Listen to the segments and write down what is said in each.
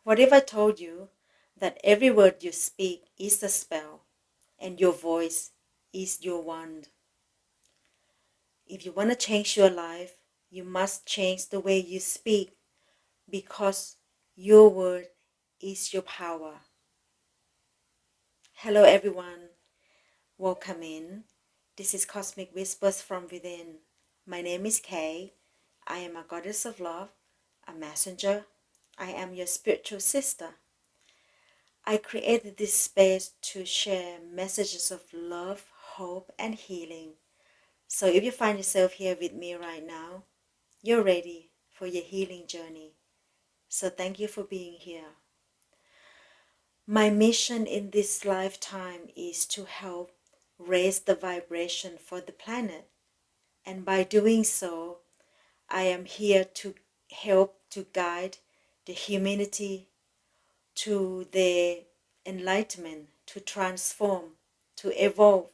What if I told you that every word you speak is a spell and your voice is your wand? If you want to change your life, you must change the way you speak because your word is your power. Hello everyone, welcome in. This is Cosmic Whispers from Within. My name is Kay. I am a goddess of love, a messenger. I am your spiritual sister. I created this space to share messages of love, hope, and healing. So if you find yourself here with me right now, you're ready for your healing journey. So thank you for being here. My mission in this lifetime is to help raise the vibration for the planet. And by doing so, I am here to help to guide the humanity to their enlightenment, to transform, to evolve,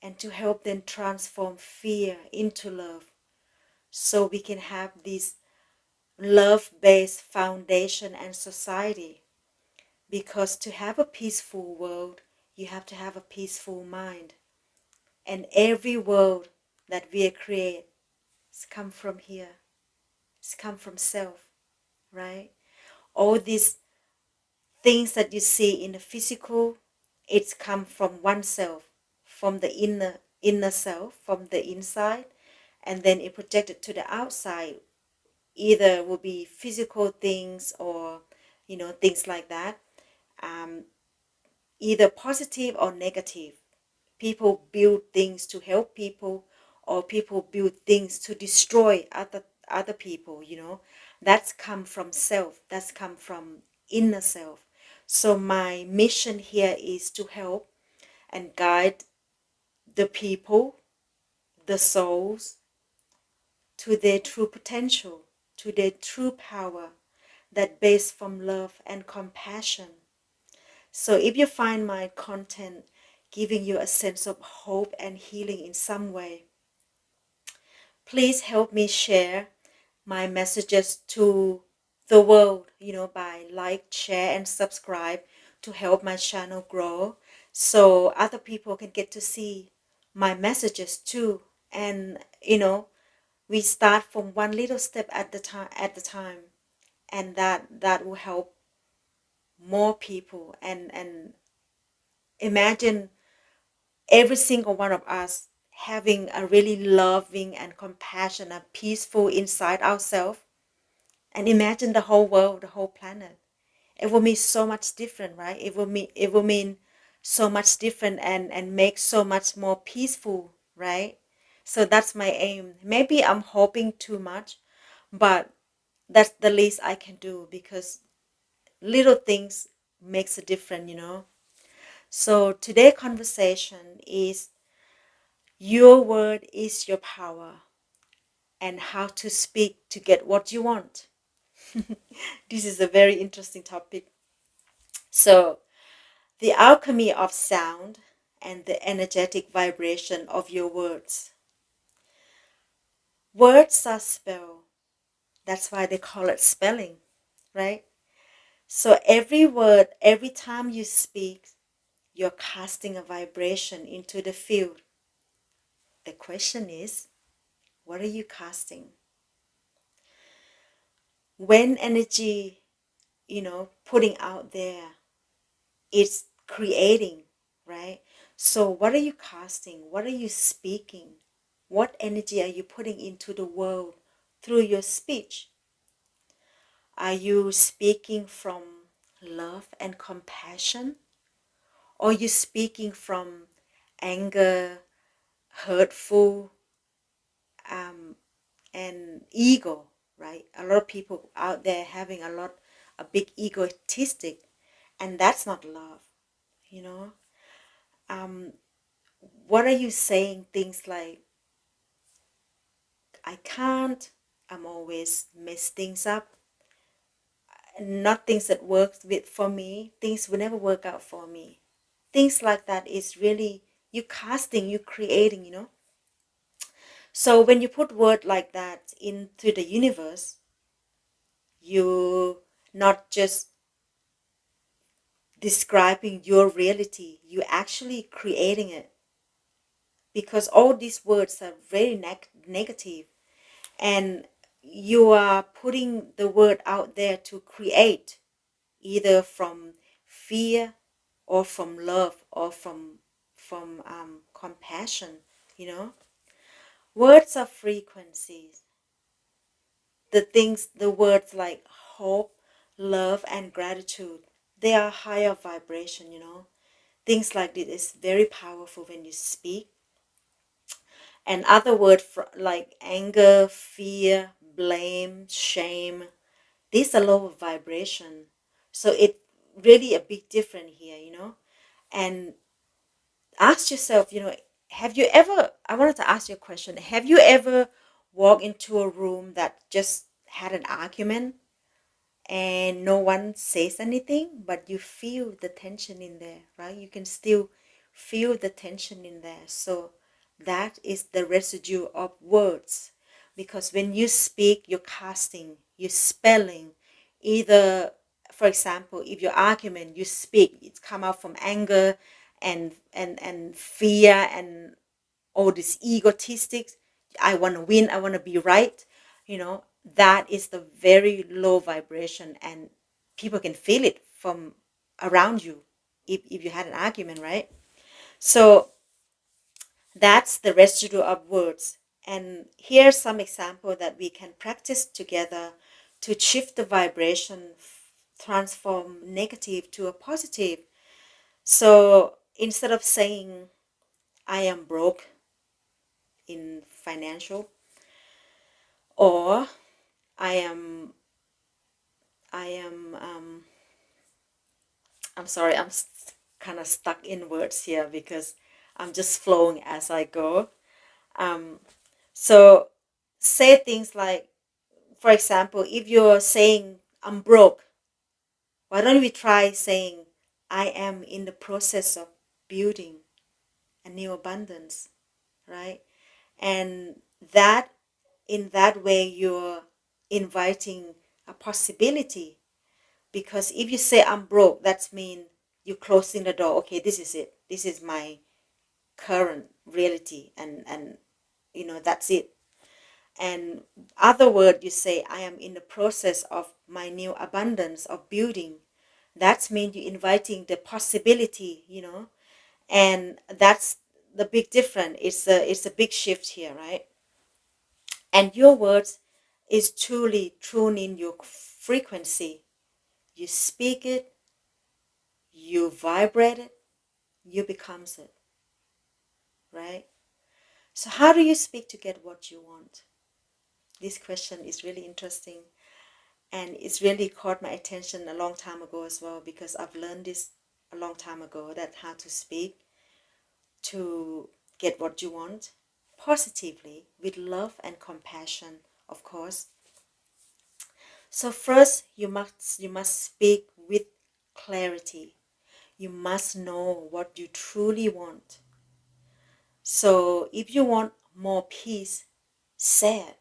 and to help them transform fear into love so we can have this love-based foundation and society. Because to have a peaceful world, you have to have a peaceful mind. And every world that we create has come from here. It's come from self, right? All these things that you see in the physical, it's come from oneself, from the inner self, from the inside, and then it projected to the outside. Either will be physical things or things like that, either positive or negative. People build things to help people, or people build things to destroy other people. That's come from self, that's come from inner self. So my mission here is to help and guide the people, the souls, to their true potential, to their true power that based from love and compassion. So if you find my content giving you a sense of hope and healing in some way, please help me share my messages to the world, by like, share, and subscribe to help my channel grow so other people can get to see my messages too. And, we start from one little step at the time, and that will help more people. And imagine every single one of us having a really loving and compassionate, peaceful inside ourselves, and imagine the whole world, the whole planet. It will mean so much different, right? It will mean so much different and make so much more peaceful, right? So that's my aim. Maybe I'm hoping too much, but that's the least I can do, because little things makes a difference. So today's conversation is your word is your power, and how to speak to get what you want. This is a very interesting topic. So, the alchemy of sound and the energetic vibration of your words. Words are spell. That's why they call it spelling, right? So every word, every time you speak, you're casting a vibration into the field. The question is, what are you casting? When energy, putting out there, it's creating, right? So what are you casting? What are you speaking? What energy are you putting into the world through your speech? Are you speaking from love and compassion? Or are you speaking from anger, hurtful, and ego, right? A lot of people out there having a big egotistic, and that's not love, you know. What are you saying? Things like, I can't, I'm always mess things up, not things that works with for me, things will never work out for me. Things like that is really you casting, you creating. So when you put word like that into the universe, you not just describing your reality. You're actually creating it, because all these words are very negative, and you are putting the word out there to create, either from fear or from love or from compassion. Words are frequencies. The words like hope, love, and gratitude, they are higher vibration. Things like this is very powerful when you speak. And other words like anger, fear, blame, shame, these are lower vibration. So it really a big difference here. And ask yourself, have you ever, I wanted to ask you a question. Have you ever walked into a room that just had an argument and no one says anything, but you feel the tension in there, right? You can still feel the tension in there. So that is the residue of words. Because when you speak, you're casting, you're spelling. Either, for example, if your argument, you speak, it's come out from anger and fear and all this egotistic, I want to win, I want to be right, that is the very low vibration, and people can feel it from around you if you had an argument, right? So that's the residue of words. And here's some example that we can practice together to shift the vibration, transform negative to a positive. So instead of saying I am broke in financial, or I am I am I'm sorry, I'm kind of stuck in words here because I'm just flowing as I go. Um, so say things like, for example, if you're saying I'm broke, why don't we try saying I am in the process of building a new abundance, right? And that in that way you're inviting a possibility. Because if you say I'm broke, that means you're closing the door. Okay, this is it. This is my current reality, and that's it. And other word, you say I am in the process of my new abundance of building. That means you're inviting the possibility. And that's the big difference. It's a big shift here, right? And your words is truly tuning your frequency. You speak it, you vibrate it, you becomes it, right? So how do you speak to get what you want? This question is really interesting, and it's really caught my attention a long time ago as well, because I've learned this a long time ago, that how to speak to get what you want positively, with love and compassion, of course. So first, you must speak with clarity. You must know what you truly want. So if you want more peace, say it.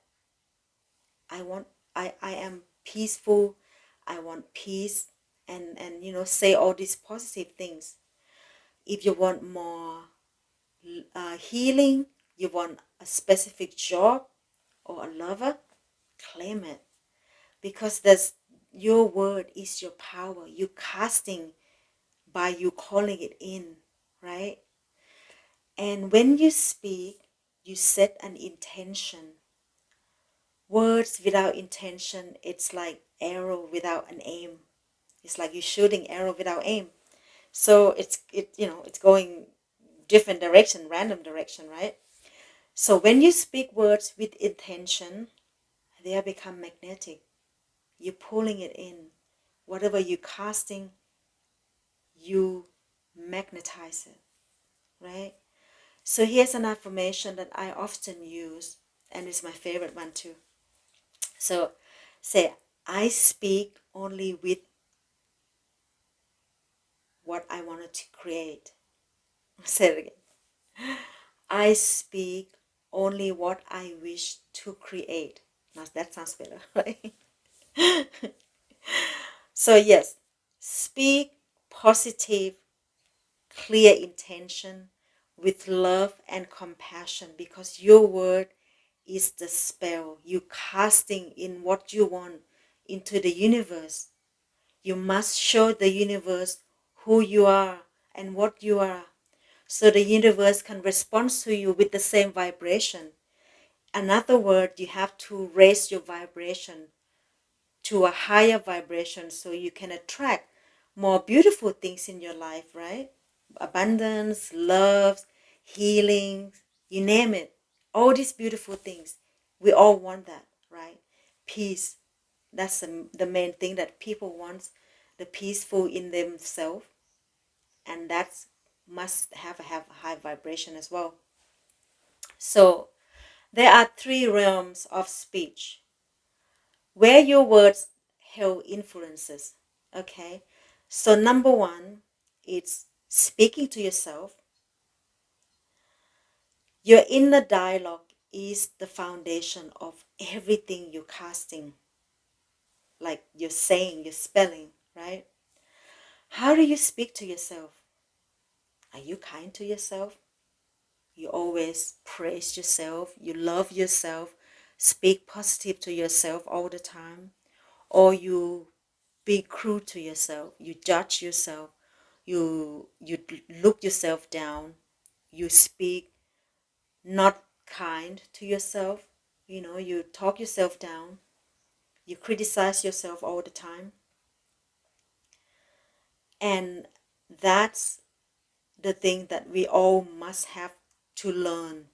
I want I am peaceful. I want peace, and say all these positive things. If you want more healing, you want a specific job or a lover, claim it. Because your word is your power. You casting by you calling it in, right? And when you speak, you set an intention. Words without intention, it's like arrow without an aim. It's like you're shooting arrow without aim. So it's going different direction, random direction, right? So when you speak words with intention, they become magnetic. You're pulling it in. Whatever you're casting, you magnetize it, right? So here's an affirmation that I often use, and it's my favorite one too. So say, I speak only with what I wanted to create. Say it again. I speak only what I wish to create. Now that sounds better, right? So yes, speak positive, clear intention with love and compassion, because your word is the spell you casting in what you want into the universe. You must show the universe who you are and what you are, so the universe can respond to you with the same vibration. Another word, you have to raise your vibration to a higher vibration so you can attract more beautiful things in your life, right? Abundance, love, healing, you name it. All these beautiful things. We all want that, right? Peace. That's the main thing that people want, the peaceful in themselves. And that's must have a high vibration as well. So there are three realms of speech where your words hold influences. Okay, so number one, it's speaking to yourself. Your inner dialogue is the foundation of everything you're casting, like you're saying, you're spelling, right? How do you speak to yourself? Are you kind to yourself? You always praise yourself, you love yourself, speak positive to yourself all the time, or you be cruel to yourself, you judge yourself, you look yourself down, you speak not kind to yourself, you talk yourself down, you criticize yourself all the time. And that's the thing that we all must have to learn,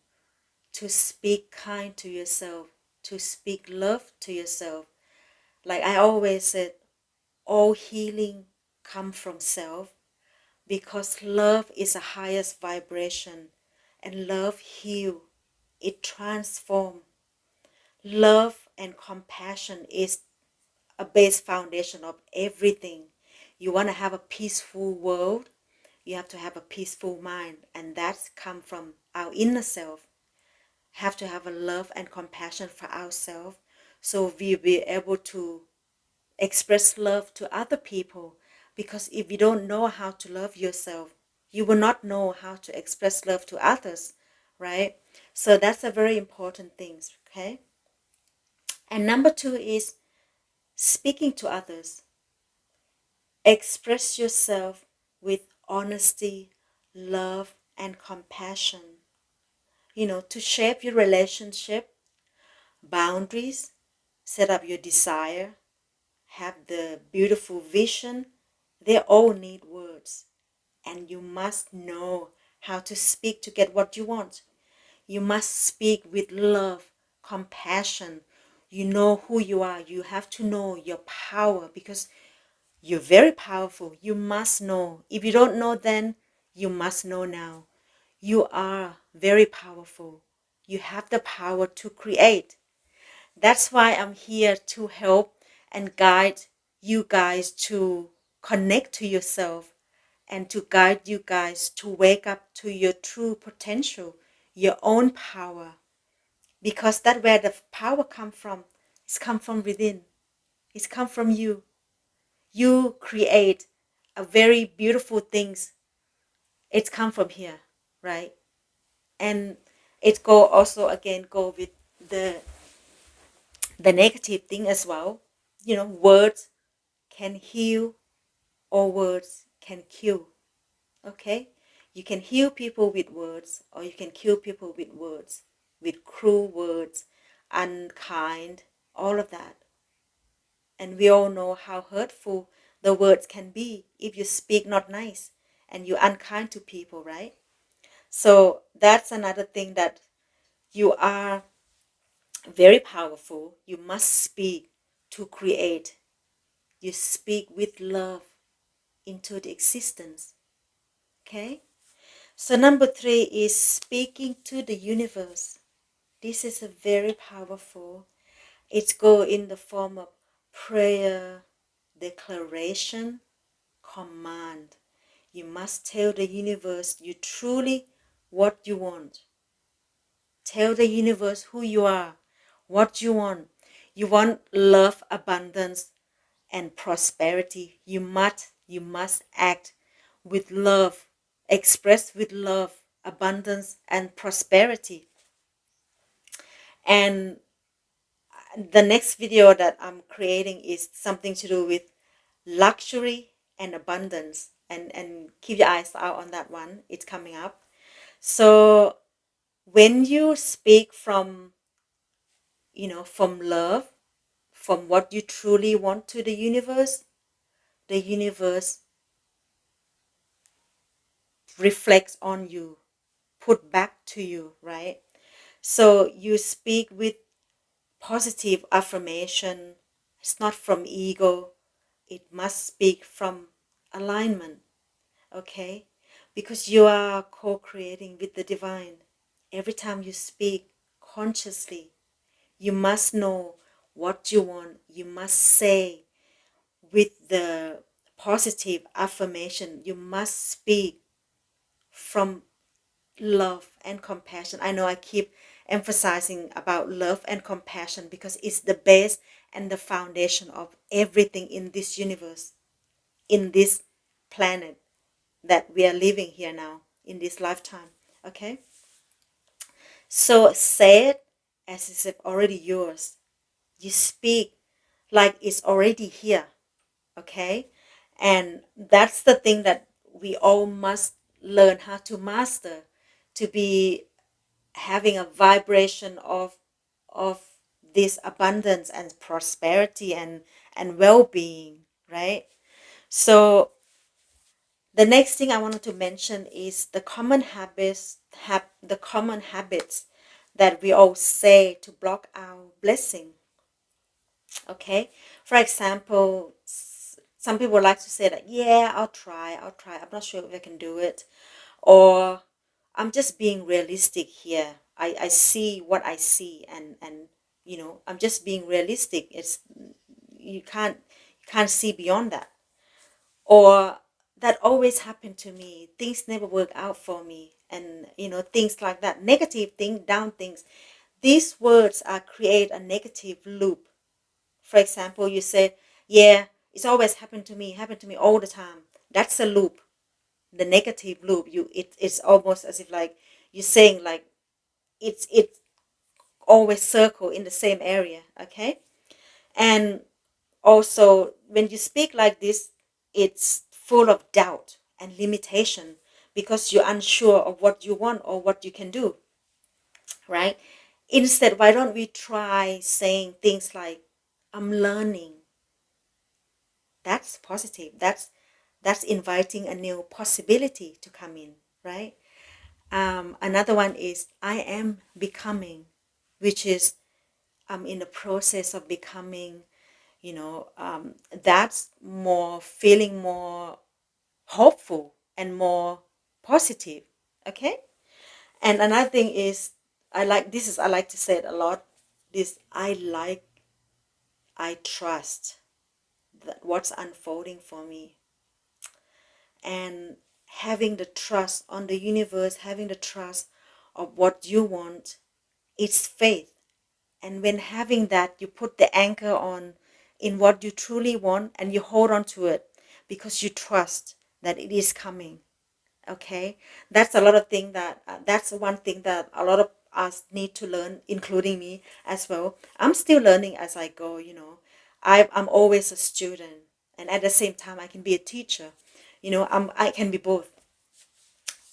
to speak kind to yourself, to speak love to yourself. Like I always said, all healing come from self, because love is the highest vibration, and love heal, it transform. Love and compassion is a base foundation of everything. You want to have a peaceful world, you have to have a peaceful mind, and that's come from our inner self. Have to have a love and compassion for ourselves, so we'll be able to express love to other people. Because if you don't know how to love yourself, you will not know how to express love to others, right? So that's a very important thing, okay? And number two is speaking to others. Express yourself with honesty, love, and compassion, to shape your relationship, boundaries, set up your desire, have the beautiful vision. They all need words, and you must know how to speak to get what you want. You must speak with love, compassion. You know who you are. You have to know your power, because you're very powerful. You must know. If you don't know then, you must know now. You are very powerful. You have the power to create. That's why I'm here to help and guide you guys to connect to yourself, and to guide you guys to wake up to your true potential, your own power. Because that's where the power come from. It's come from within. It's come from you. You create a very beautiful things. It's come from here, right? And it go also again go with the negative thing as well. Words can heal or words can kill. Okay? You can heal people with words, or you can kill people with words, with cruel words, unkind, all of that. And we all know how hurtful the words can be if you speak not nice and you're unkind to people, right? So that's another thing, that you are very powerful. You must speak to create. You speak with love into the existence. Okay? So number three is speaking to the universe. This is a very powerful. It's go in the form of prayer, declaration, command. You must tell the universe you truly what you want. Tell the universe who you are, what you want. You want love, abundance, and prosperity. You must act with love, express with love, abundance and prosperity. And the next video that I'm creating is something to do with luxury and abundance, and keep your eyes out on that one. It's coming up. So when you speak from, from love, from what you truly want to the universe reflects on you, put back to you, right? So you speak with positive affirmation. It's not from ego. It must speak from alignment, okay? Because you are co-creating with the divine. Every time you speak consciously, you must know what you want. You must say with the positive affirmation. You must speak from love and compassion. I know I keep emphasizing about love and compassion because it's the base and the foundation of everything in this universe, in this planet that we are living here now, in this lifetime. Okay? So say it as if it's already yours. You speak like it's already here. Okay? And that's the thing that we all must learn how to master, to be having a vibration of this abundance and prosperity and well-being, right? So the next thing I wanted to mention is the common habits that we all say to block our blessing. Okay, for example, some people like to say that, yeah, I'll try, I'm not sure if I can do it, or I'm just being realistic here. I see what I see, and I'm just being realistic. It's you can't see beyond that. Or that always happened to me. Things never work out for me, and things like that. Negative thing, down things. These words are create a negative loop. For example, you say, "Yeah, it's always happened to me all the time." That's a loop, the negative loop. It's almost as if like you're saying like it's always circle in the same area. Okay, and also when you speak like this, it's full of doubt and limitation because you're unsure of what you want or what you can do, right? Instead, why don't we try saying things like, I'm learning. That's positive. That's inviting a new possibility to come in, right? Another one is I am becoming, which is I'm in the process of becoming. That's more feeling more hopeful and more positive. Okay. And another thing is I like to say it a lot. This I trust that what's unfolding for me, and having the trust on the universe, having the trust of what you want, it's faith. And when having that, you put the anchor on in what you truly want and you hold on to it because you trust that it is coming. Okay, that's a lot of thing that that's one thing that a lot of us need to learn, including me as well. I'm still learning as I go. I'm always a student, and at the same time, I can be a teacher. I can be both.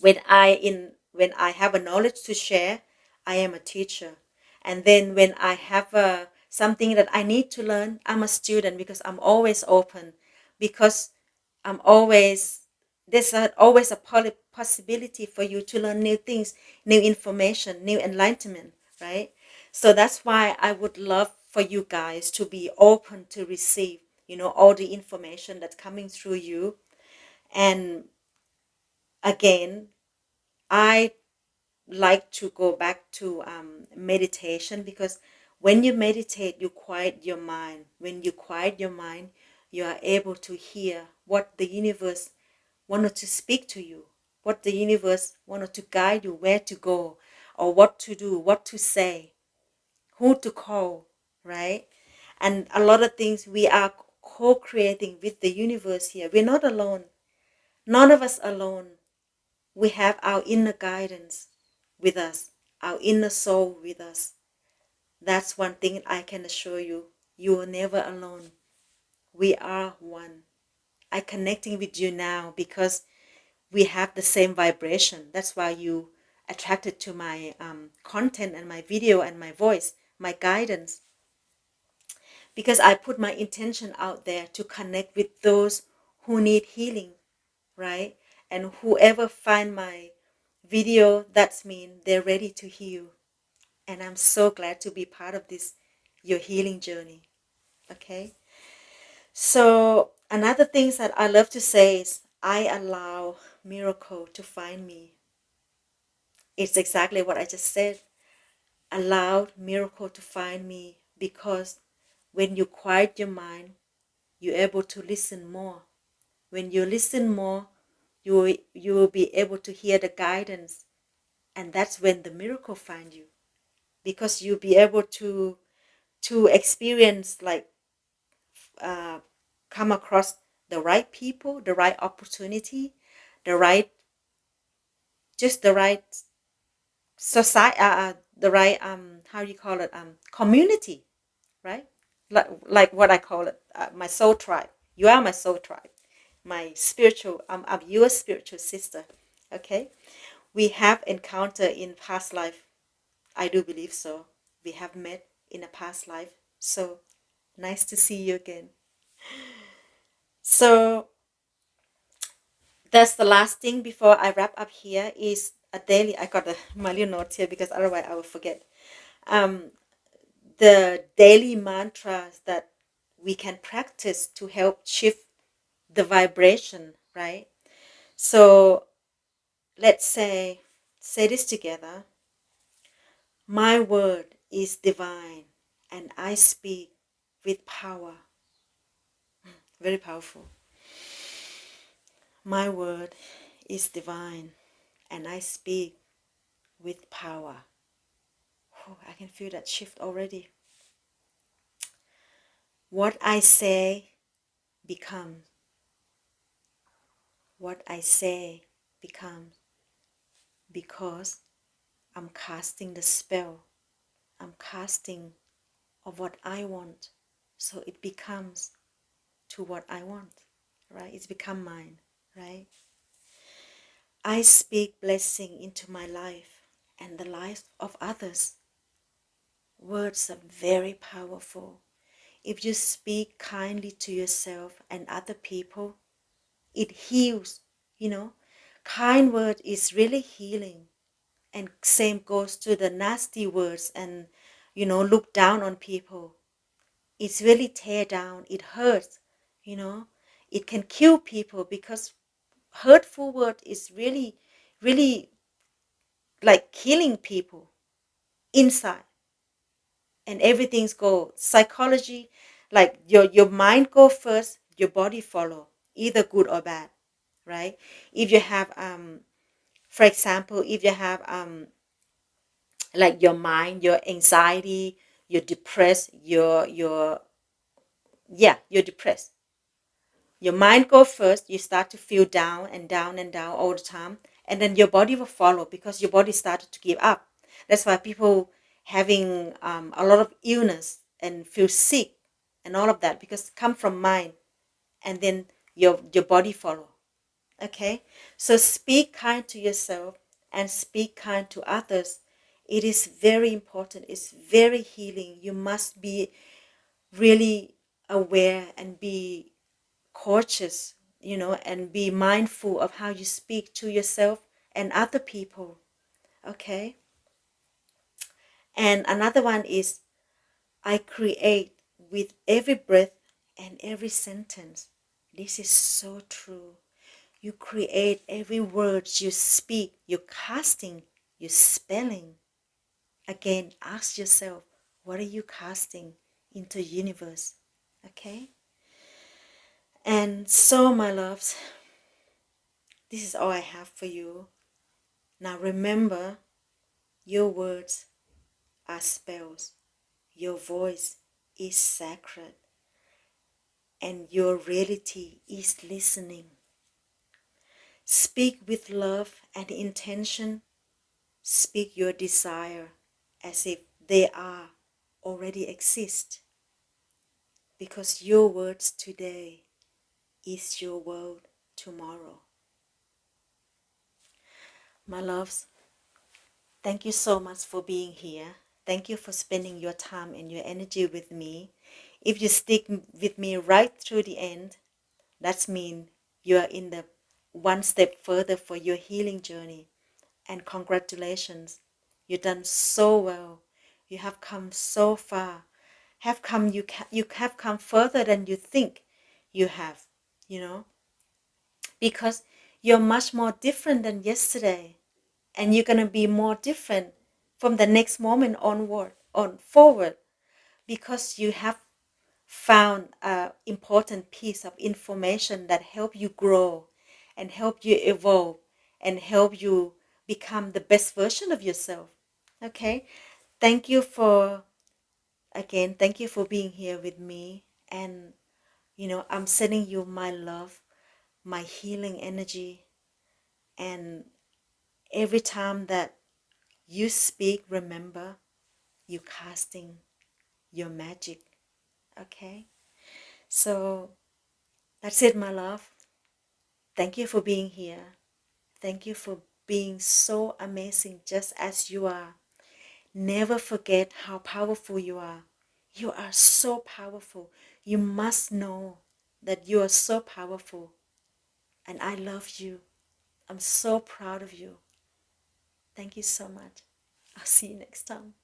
When I have a knowledge to share, I am a teacher. And then when I have something that I need to learn, I'm a student because I'm always open, because I'm always always a possibility for you to learn new things, new information, new enlightenment, right? So that's why I would love for you guys to be open to receive, all the information that's coming through you. And again, I like to go back to meditation, because when you meditate, you quiet your mind. When you quiet your mind, you are able to hear what the universe wanted to speak to you, what the universe wanted to guide you, where to go, or what to do, what to say, who to call, right? And a lot of things we are co-creating with the universe here. We're not alone. None of us alone. We have our inner guidance with us, our inner soul with us. That's one thing I can assure you. You are never alone. We are one. I'm connecting with you now because we have the same vibration. That's why you attracted to my content and my video and my voice, my guidance. Because I put my intention out there to connect with those who need healing, right? And whoever find my video, that's mean they're ready to heal. And I'm so glad to be part of this, your healing journey. Okay? So another thing that I love to say is I allow miracle to find me. It's exactly what I just said. Allowed miracle to find me, because when you quiet your mind, you're able to listen more. When you listen more, you will be able to hear the guidance, and that's when the miracle find you, because you'll be able to experience, like come across the right people, the right opportunity, the right just the right society, the right how do you call it, community, right? Like what I call it, my soul tribe. You are my soul tribe, my spiritual. I'm your spiritual sister. Okay, we have encountered in past life. I do believe so. We have met in a past life. So nice to see you again. So that's the last thing before I wrap up here is a daily. I got my little notes here because otherwise I will forget. Um, the daily mantras that we can practice to help shift the vibration, right? So let's say this together. My word is divine and I speak with power. Very powerful. My word is divine and I speak with power. Oh, I can feel that shift already. What I say becomes. What I say becomes, because I'm casting the spell. I'm casting of what I want. So it becomes to what I want, right? It's become mine, right? I speak blessing into my life and the life of others. Words are very powerful. If you speak kindly to yourself and other people, it heals, you know. Kind word is really healing. And same goes to the nasty words and, look down on people. It's really tear down. It hurts, you know. It can kill people because hurtful word is really, really like killing people inside. And everything's go psychology, like your mind go first, your body follow, either good or bad, right? If you have for example, if you have like your mind, your anxiety, you're depressed, you're depressed. Your mind go first, you start to feel down and down and down all the time, and then your body will follow because your body started to give up. That's why people having a lot of illness and feel sick and all of that, because it come from mind, and then your body follow. Okay, so speak kind to yourself and speak kind to others. It is very important. It's very healing. You must be really aware and be cautious, and be mindful of how you speak to yourself and other people. Okay, and another one is I create with every breath and every sentence. This is so true. You create every word you speak, you're casting, you're spelling. Again, ask yourself, what are you casting into the universe? Okay? And so, my loves, this is all I have for you. Now remember, your words are spells. Your voice is sacred. and your reality is listening. Speak with love and intention. Speak your desire as if they are already exist, because your words today is your world tomorrow. My loves, thank you so much for being here. Thank you for spending your time and your energy with me. If you stick with me right through the end, that means you are in the one step further for your healing journey. And congratulations, you've done so well. You have come so far. You have come further than you think you have, you know, because you're much more different than yesterday, and you're gonna be more different from the next moment on forward, because you have found an important piece of information that help you grow and help you evolve and help you become the best version of yourself. Okay, thank you for thank you for being here with me. And I'm sending you my love, my healing energy, and every time that you speak, remember, you casting your magic. Okay, so that's it, my love. Thank you for being here. Thank you for being so amazing just as you are. Never forget how powerful you are. You are so powerful. You must know that you are so powerful. And I love you. I'm so proud of you. Thank you so much. I'll see you next time.